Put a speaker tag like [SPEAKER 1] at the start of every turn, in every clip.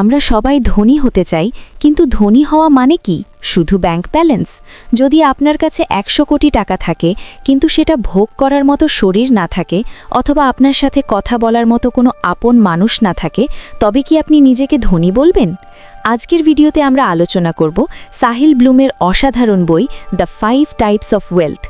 [SPEAKER 1] আমরা সবাই ধনী হতে চাই, কিন্তু ধনী হওয়া মানে কি? শুধু ব্যাংক ব্যালেন্স? যদি আপনার কাছে 100 কোটি টাকা থাকে কিন্তু সেটা ভোগ করার মতো শরীর না থাকে, অথবা আপনার সাথে কথা বলার মতো কোনো আপন মানুষ না থাকে, তবে কি আপনি নিজেকে ধনী বলবেন? আজকের ভিডিওতে আমরা আলোচনা করব সাহিল ব্লুমের অসাধারণ বই দ্য 5 টাইপস অফ ওয়েলথ।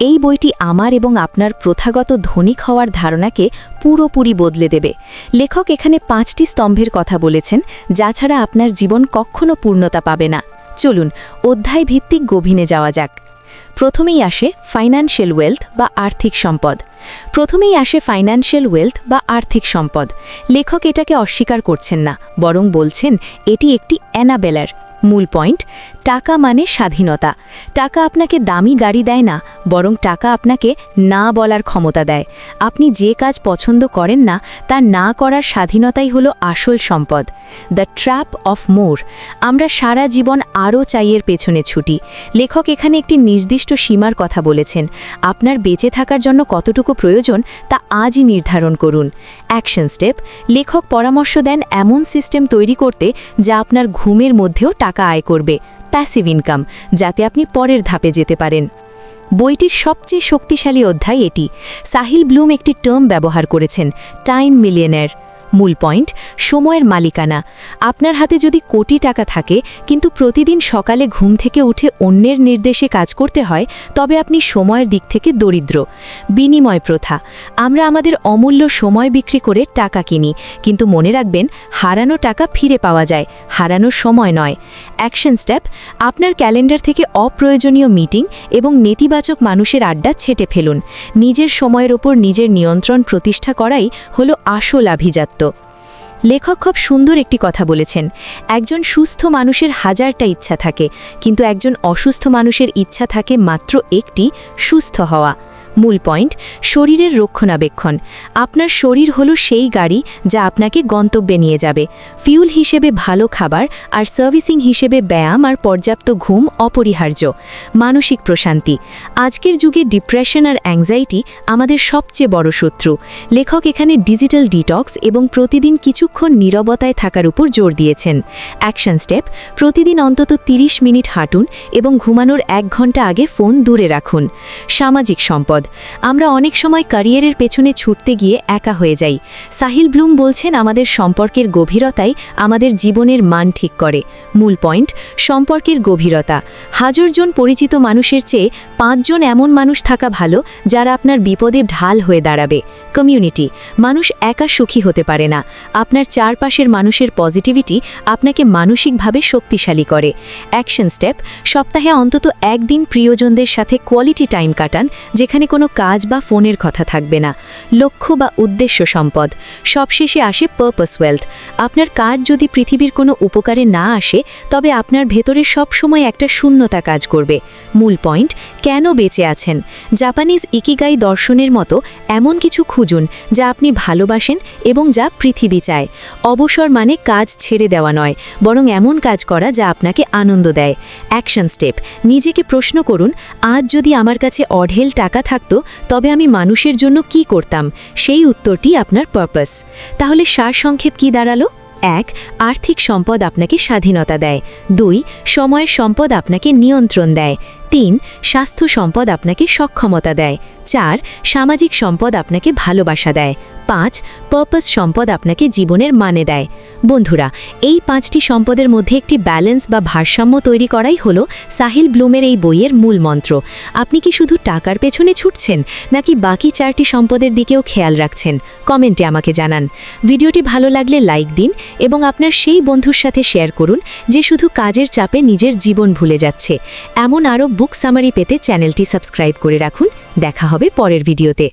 [SPEAKER 1] এই বইটি আমার এবং আপনার প্রথাগত ধনিক হওয়ার ধারণাকে পুরোপুরি বদলে দেবে। লেখক এখানে 5টি স্তম্ভের কথা বলেছেন, যা ছাড়া আপনার জীবন কখনো পূর্ণতা পাবে না। চলুন অধ্যায় ভিত্তিক গভীরে যাওয়া যাক। প্রথমেই আসে ফাইন্যান্সিয়াল ওয়েলথ বা আর্থিক সম্পদ। লেখক এটাকে অস্বীকার করছেন না, বরং বলছেন এটি একটি অ্যানাবেলার। মূল পয়েন্ট, টাকা মানে স্বাধীনতা। টাকা আপনাকে দামি গাড়ি দেয় না, বরং টাকা আপনাকে না বলার ক্ষমতা দেয়। আপনি যে কাজ পছন্দ করেন না তা না করার স্বাধীনতাই হলো আসল সম্পদ। দ্য ট্র্যাপ অফ মোর। আমরা সারা জীবন আরও চাইয়ের পেছনে ছুটি। লেখক এখানে একটি নির্দিষ্ট সীমার কথা বলেছেন। আপনার বেঁচে থাকার জন্য কতটুকু প্রয়োজন তা আজই নির্ধারণ করুন। Action step. লেখক পরামর্শ দেন এমন সিস্টেম তৈরি করতে যা আপনার ঘুমের মধ্যেও টাকা আয় করবে, প্যাসিভ ইনকাম, যাতে আপনি পরের ধাপে যেতে পারেন। বইটির সবচেয়ে শক্তিশালী অধ্যায় এটি। সাহিল ব্লুম একটি টার্ম ব্যবহার করেছেন, টাইম মিলিয়নার। মূল পয়েন্ট, সময়ের মালিকানা। আপনার হাতে যদি কোটি টাকা থাকে কিন্তু প্রতিদিন সকালে ঘুম থেকে উঠে অন্যের নির্দেশে কাজ করতে হয়, তবে আপনি সময়ের দিক থেকে দরিদ্র। বিনিময় প্রথা। আমরা আমাদের অমূল্য সময় বিক্রি করে টাকা কিনি, কিন্তু মনে রাখবেন হারানো টাকা ফিরে পাওয়া যায়, হারানোর সময় নয়। Action step. আপনার ক্যালেন্ডার থেকে অপ্রয়োজনীয় মিটিং এবং নেতিবাচক মানুষের আড্ডা ছেঁটে ফেলুন। নিজের সময়ের ওপর নিজের নিয়ন্ত্রণ প্রতিষ্ঠা করাই হলো আসল আভিজাত্য। লেখক খুব সুন্দর একটি কথা বলেছেন, একজন সুস্থ মানুষের হাজারটা ইচ্ছা থাকে, কিন্তু একজন অসুস্থ মানুষের ইচ্ছা থাকে মাত্র একটি, সুস্থ হওয়া। মূল পয়েন্ট, শরীরের রক্ষণাবেক্ষণ। আপনার শরীর হলো সেই গাড়ি যা আপনাকে গন্তব্যে নিয়ে যাবে। ফিউল হিসেবে ভালো খাবার আর সার্ভিসিং হিসেবে ব্যায়াম আর পর্যাপ্ত ঘুম অপরিহার্য। মানসিক প্রশান্তি। আজকের যুগে ডিপ্রেশন আর অ্যাংজাইটি আমাদের সবচেয়ে বড় শত্রু। লেখক এখানে ডিজিটাল ডিটক্স এবং প্রতিদিন কিছুক্ষণ নীরবতায় থাকার উপর জোর দিয়েছেন। Action step. প্রতিদিন অন্তত 30 মিনিট হাঁটুন এবং ঘুমানোর 1 ঘন্টা আগে ফোন দূরে রাখুন। সামাজিক সম্পদ। আমরা অনেক সময় ক্যারিয়ারের পেছনে ছুটতে গিয়ে একা হয়ে যাই। সাহিল ব্লুম বলছেন আমাদের সম্পর্কের গভীরতাই আমাদের জীবনের মান ঠিক করে। মূল পয়েন্ট, সম্পর্কের গভীরতা। হাজারজন পরিচিত মানুষের চেয়ে 5 জন এমন মানুষ থাকা ভালো যারা আপনার বিপদে ঢাল হয়ে দাঁড়াবে। কমিউনিটি। মানুষ একা সুখী হতে পারে না। আপনার চারপাশের মানুষের পজিটিভিটি আপনাকে মানসিকভাবে শক্তিশালী করে। Action step. সপ্তাহে অন্তত একদিন প্রিয়জনদের সাথে কোয়ালিটি টাইম কাটান, যেখানে কোনো কাজ বা ফোনের কথা থাকবে না। লক্ষ্য বা উদ্দেশ্য সম্পদ। সবশেষে আসে পারপাস ওয়েলথ। আপনার কাজ যদি পৃথিবীর কোনো উপকারে না আসে, তবে আপনার ভেতরে সবসময় একটা শূন্যতা কাজ করবে। মূল পয়েন্ট, কেন বেঁচে আছেন? জাপানিজ ইকিগাই দর্শনের মতো এমন কিছু খুঁজুন যা আপনি ভালোবাসেন এবং যা পৃথিবী চায়। অবসর মানে কাজ ছেড়ে দেওয়া নয়, বরং এমন কাজ করা যা আপনাকে আনন্দ দেয়। Action step. নিজেকে প্রশ্ন করুন, আজ যদি আমার কাছে অঢেল টাকা থাকতো, তবে আমি মানুষের জন্য কি করতাম? সেই উত্তরটি আপনার পারপাস। তাহলে সারসংক্ষেপ কি দাঁড়ালো? 1. আর্থিক সম্পদ আপনাকে স্বাধীনতা দেয়। 2. সময়ের সম্পদ আপনাকে নিয়ন্ত্রণ দেয়। 3. স্বাস্থ্য সম্পদ আপনাকে সক্ষমতা দেয়। 4. সামাজিক সম্পদ আপনাকে ভালোবাসা দেয়। 5. পারপাস সম্পদ আপনাকে জীবনের মানে দেয়। বন্ধুরা, এই 5টি সম্পদের মধ্যে একটি ব্যালেন্স বা ভারসাম্য তৈরি করাই হলো সাহিল ব্লুমের এই বইয়ের মূল মন্ত্র। আপনি কি শুধু টাকার পেছনে ছুটছেন, নাকি বাকি 4টি সম্পদের দিকেও খেয়াল রাখছেন? কমেন্টে আমাকে জানান। ভিডিওটি ভালো লাগলে লাইক দিন এবং আপনার সেই বন্ধুর সাথে শেয়ার করুন যে শুধু কাজের চাপে নিজের জীবন ভুলে যাচ্ছে। এমন আরও বুক সামারি পেতে চ্যানেলটি সাবস্ক্রাইব করে রাখুন। দেখা হবে পরের ভিডিওতে।